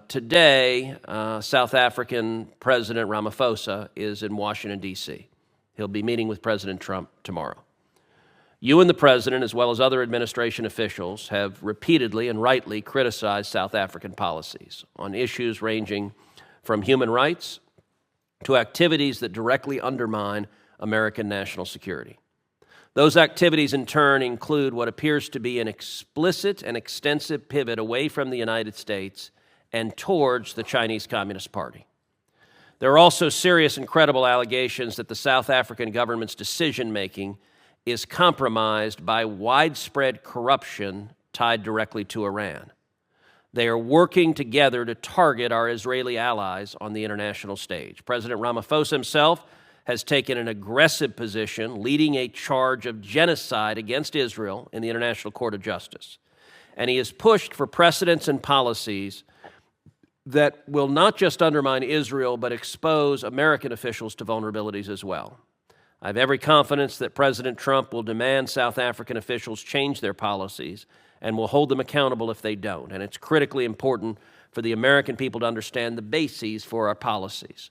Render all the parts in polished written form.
Today, South African President Ramaphosa is in Washington, D.C. He'll be meeting with President Trump tomorrow. You and the President, as well as other administration officials, have repeatedly and rightly criticized South African policies on issues ranging from human rights to activities that directly undermine American national security. Those activities, in turn, include what appears to be an explicit and extensive pivot away from the United States and towards the Chinese Communist Party. There are also serious and credible allegations that the South African government's decision-making is compromised by widespread corruption tied directly to Iran. They are working together to target our Israeli allies on the international stage. President Ramaphosa himself has taken an aggressive position, leading a charge of genocide against Israel in the International Court of Justice. And he has pushed for precedents and policies that will not just undermine Israel, but expose American officials to vulnerabilities as well. I have every confidence that President Trump will demand South African officials change their policies and will hold them accountable if they don't. And it's critically important for the American people to understand the bases for our policies.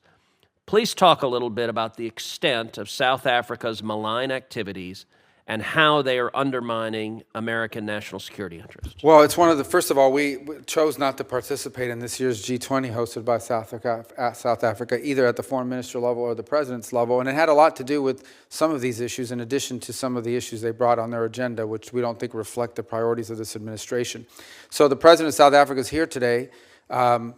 Please talk a little bit about the extent of South Africa's malign activities and how they are undermining American national security interests. Well, it's one of the, first of all, we chose not to participate in this year's G20 hosted by South Africa, either at the foreign minister level or the president's level. And it had a lot to do with some of these issues, in addition to some of the issues they brought on their agenda, which we don't think reflect the priorities of this administration. So the president of South Africa is here today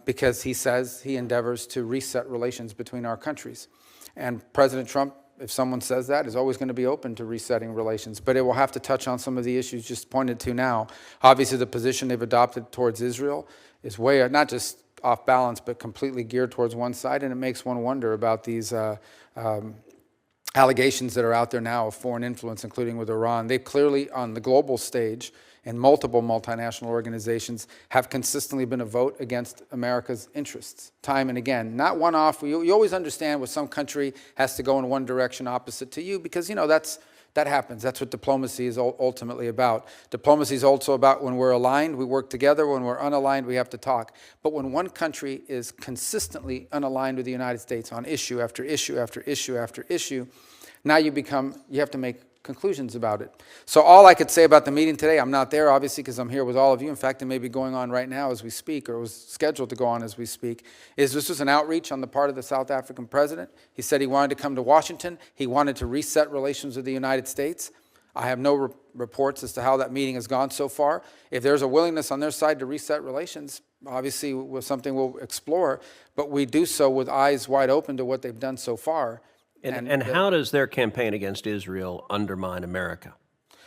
because he says he endeavors to reset relations between our countries. And President Trump, if someone says that, is always going to be open to resetting relations. But it will have to touch on some of the issues just pointed to now. Obviously, the position they've adopted towards Israel is way, not just off balance, but completely geared towards one side. And it makes one wonder about these allegations that are out there now of foreign influence, including with Iran. They clearly, on the global stage, and multiple multinational organizations have consistently been a vote against America's interests, time and again. Not one-off. You always understand when some country has to go in one direction opposite to you because, you know, that happens. That's what diplomacy is ultimately about. Diplomacy is also about when we're aligned, we work together. When we're unaligned, we have to talk. But when one country is consistently unaligned with the United States on issue after issue after issue after issue, now you have to make conclusions about it. So all I could say about the meeting today, I'm not there obviously because I'm here with all of you. In fact, it may be going on right now as we speak, or was scheduled to go on as we speak, is this was an outreach on the part of the South African president. He said he wanted to come to Washington. He wanted to reset relations with the United States. I have no reports as to how that meeting has gone so far. If there's a willingness on their side to reset relations, obviously something we'll explore, but we do so with eyes wide open to what they've done so far. And how does their campaign against Israel undermine America?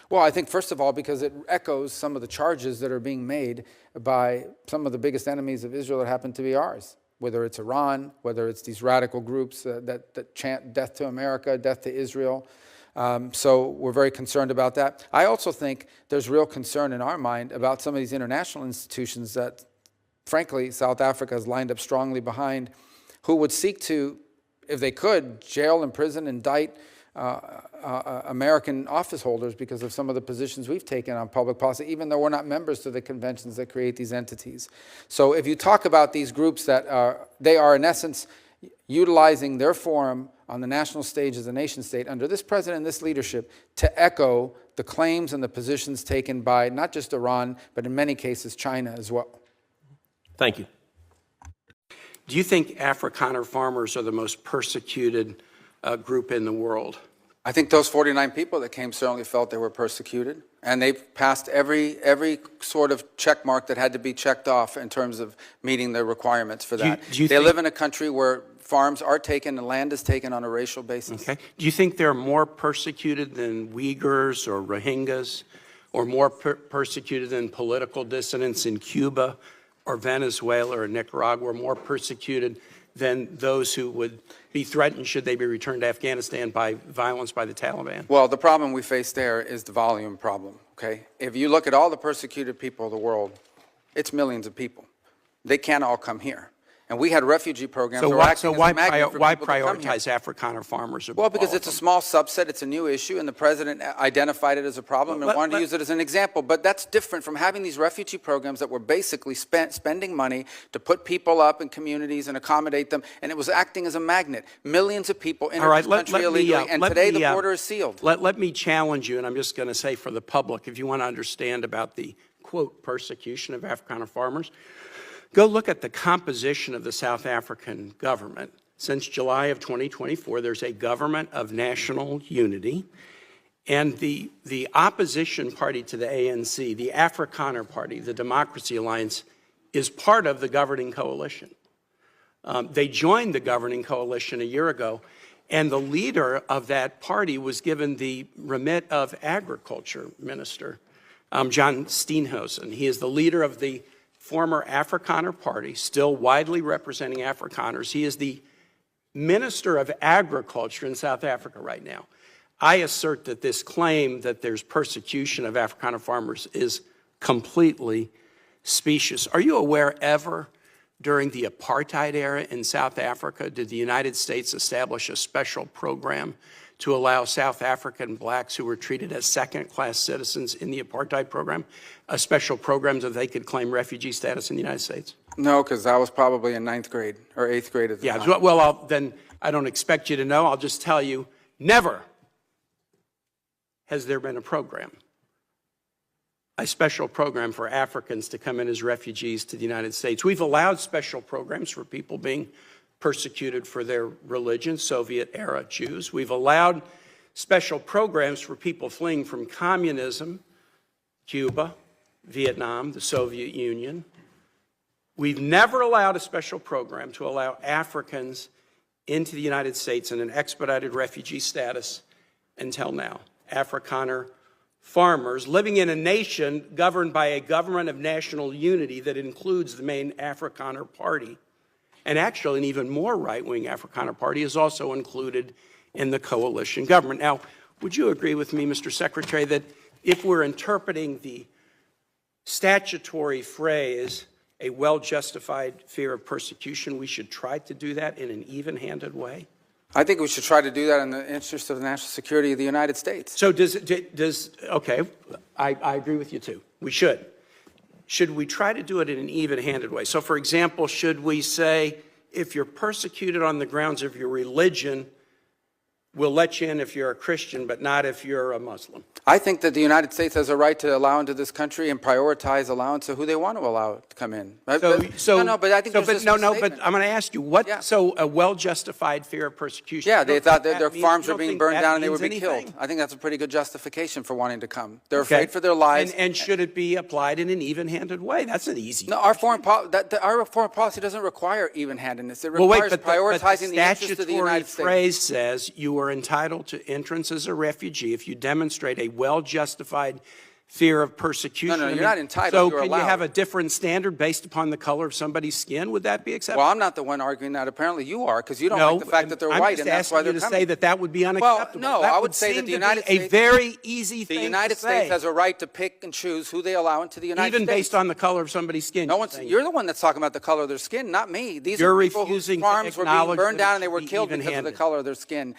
Well, I think, first of all, because it echoes some of the charges that are being made by some of the biggest enemies of Israel that happen to be ours, whether it's Iran, whether it's these radical groups that chant death to America, death to Israel. So we're very concerned about that. I also think there's real concern in our mind about some of these international institutions that, frankly, South Africa has lined up strongly behind, who would seek to, if they could, jail, imprison, indict American office holders because of some of the positions we've taken on public policy, even though we're not members to the conventions that create these entities. So if you talk about these groups they are in essence utilizing their forum on the national stage as a nation state under this president and this leadership to echo the claims and the positions taken by not just Iran, but in many cases China as well. Thank you. Do you think Afrikaner farmers are the most persecuted group in the world? I think those 49 people that came certainly felt they were persecuted, and they passed every sort of check mark that had to be checked off in terms of meeting the requirements for that. They live in a country where farms are taken and land is taken on a racial basis. Okay. Do you think they're more persecuted than Uyghurs or Rohingyas, or more persecuted than political dissidents in Cuba or Venezuela or Nicaragua, or more persecuted than those who would be threatened should they be returned to Afghanistan by violence by the Taliban? Well, the problem we face there is the volume problem, okay? If you look at all the persecuted people of the world, it's millions of people. They can't all come here. And we had refugee programs So that were why, acting so as why, a magnet for why people to come here. prioritize Afrikaner farmers? Well, because it's a small subset, it's a new issue, and the president identified it as a problem and wanted to use it as an example. But that's different from having these refugee programs that were basically spending money to put people up in communities and accommodate them, and it was acting as a magnet. Millions of people entered this country illegally, and today the border is sealed. Let me challenge you, and I'm just going to say for the public, if you want to understand about the, quote, persecution of Afrikaner farmers, go look at the composition of the South African government. Since July of 2024, there's a government of national unity, and the opposition party to the ANC, the Afrikaner Party, the Democracy Alliance, is part of the governing coalition. They joined the governing coalition a year ago, and the leader of that party was given the remit of Agriculture Minister, John Steenhuisen. He is the leader of the former Afrikaner Party, still widely representing Afrikaners. He is the Minister of Agriculture in South Africa right now. I assert that this claim that there's persecution of Afrikaner farmers is completely specious. Are you aware ever during the apartheid era in South Africa did the United States establish a special program to allow South African blacks who were treated as second-class citizens in the apartheid program, a special program so they could claim refugee status in the United States? No, because I was probably in 9th grade or 8th grade at the time. Yeah, well, then I don't expect you to know. I'll just tell you, never has there been a special program for Africans to come in as refugees to the United States. We've allowed special programs for people being persecuted for their religion, Soviet-era Jews. We've allowed special programs for people fleeing from communism, Cuba, Vietnam, the Soviet Union. We've never allowed a special program to allow Africans into the United States in an expedited refugee status until now. Afrikaner farmers living in a nation governed by a government of national unity that includes the main Afrikaner Party. And actually, an even more right-wing Afrikaner Party is also included in the coalition government. Now, would you agree with me, Mr. Secretary, that if we're interpreting the statutory phrase, a well-justified fear of persecution, we should try to do that in an even-handed way? I think we should try to do that in the interest of the national security of the United States. So okay, I agree with you too. We should. Should we try to do it in an even-handed way? So, for example, should we say, if you're persecuted on the grounds of your religion, we'll let you in if you're a Christian, but not if you're a Muslim? I think that the United States has a right to allow into this country and prioritize allowance of who they want to allow to come in. But I'm going to ask you, what? Yeah. So a well-justified fear of persecution? Yeah, they thought that their farms were being burned down and they would be killed. I think that's a pretty good justification for wanting to come. They're afraid for their lives. And should it be applied in an even-handed way? That's an easy. No, our foreign policy doesn't require even-handedness. It requires prioritizing the interests of the United States. The phrase says you are entitled to entrance as a refugee if you demonstrate a well-justified fear of persecution. No, you're not entitled. So can you have a different standard based upon the color of somebody's skin? Would that be acceptable? Well, I'm not the one arguing that. Apparently you are, because you don't like the fact that they're white, and that's why they're coming. I'm just asking you to say that would be unacceptable. Well, no, I would say that the United States, a very easy thing the United States has a right to pick and choose who they allow into the United States. Even based on the color of somebody's skin. You're the one that's talking about the color of their skin, not me. These are people whose farms were being burned down and they were killed because of the color of their skin.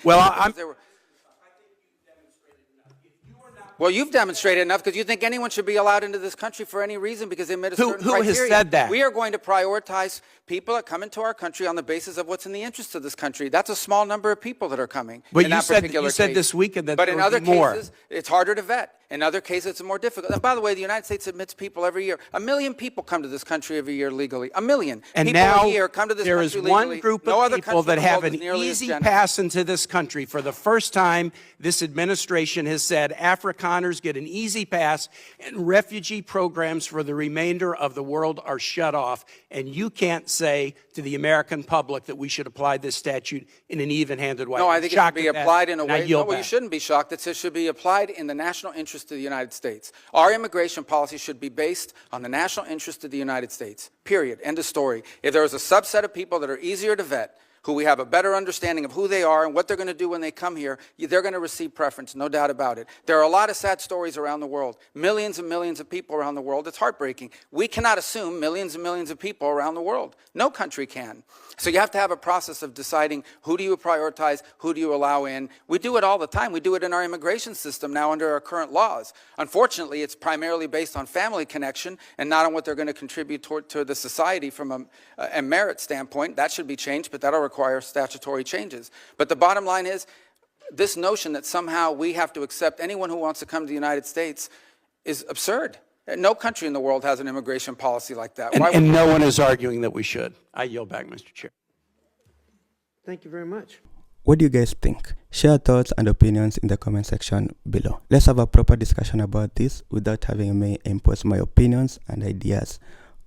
Well, you've demonstrated enough because you think anyone should be allowed into this country for any reason because they met a certain criteria. Who has said that? We are going to prioritize people that come into our country on the basis of what's in the interest of this country. That's a small number of people that are coming. But you said this weekend that but there in other would be more. cases, it's harder to vet. In other cases, it's more difficult. And by the way, the United States admits people every year. 1 million people come to this country every year legally. 1 million and people now a year come to this there country is legally. one group of people that have an easy pass into this country. For the first time, this administration has said Afrikaners get an easy pass and refugee programs for the remainder of the world are shut off. And you can't say to the American public that we should apply this statute in an even-handed way. No, I think it should be applied in a way. No, you shouldn't be shocked. It should be applied in the national interest of the United States. Our immigration policy should be based on the national interest of the United States, period. End of story. If there is a subset of people that are easier to vet, who we have a better understanding of who they are and what they're going to do when they come here, they're going to receive preference, no doubt about it. There are a lot of sad stories around the world, millions and millions of people around the world. It's heartbreaking. We cannot assume millions and millions of people around the world. No country can. So you have to have a process of deciding who do you prioritize, who do you allow in. We do it all the time. We do it in our immigration system now under our current laws. Unfortunately, it's primarily based on family connection and not on what they're going to contribute to the society from a merit standpoint. That should be changed, but that'll require statutory changes. But the bottom line is, this notion that somehow we have to accept anyone who wants to come to the United States is absurd. No country in the world has an immigration policy like that. And no one is arguing that we should. I yield back, Mr. Chair. Thank you very much. What do you guys think? Share thoughts and opinions in the comment section below. Let's have a proper discussion about this without having me impose my opinions and ideas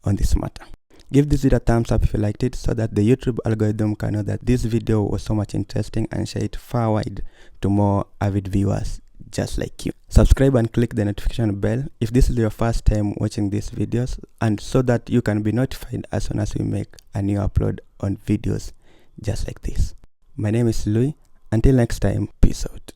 on this matter. Give this video a thumbs up if you liked it, so that the YouTube algorithm can know that this video was so much interesting and share it far wide to more avid viewers just like you. Subscribe and click the notification bell if this is your first time watching these videos, and so that you can be notified as soon as we make a new upload on videos just like this. My name is Louis. Until next time, peace out.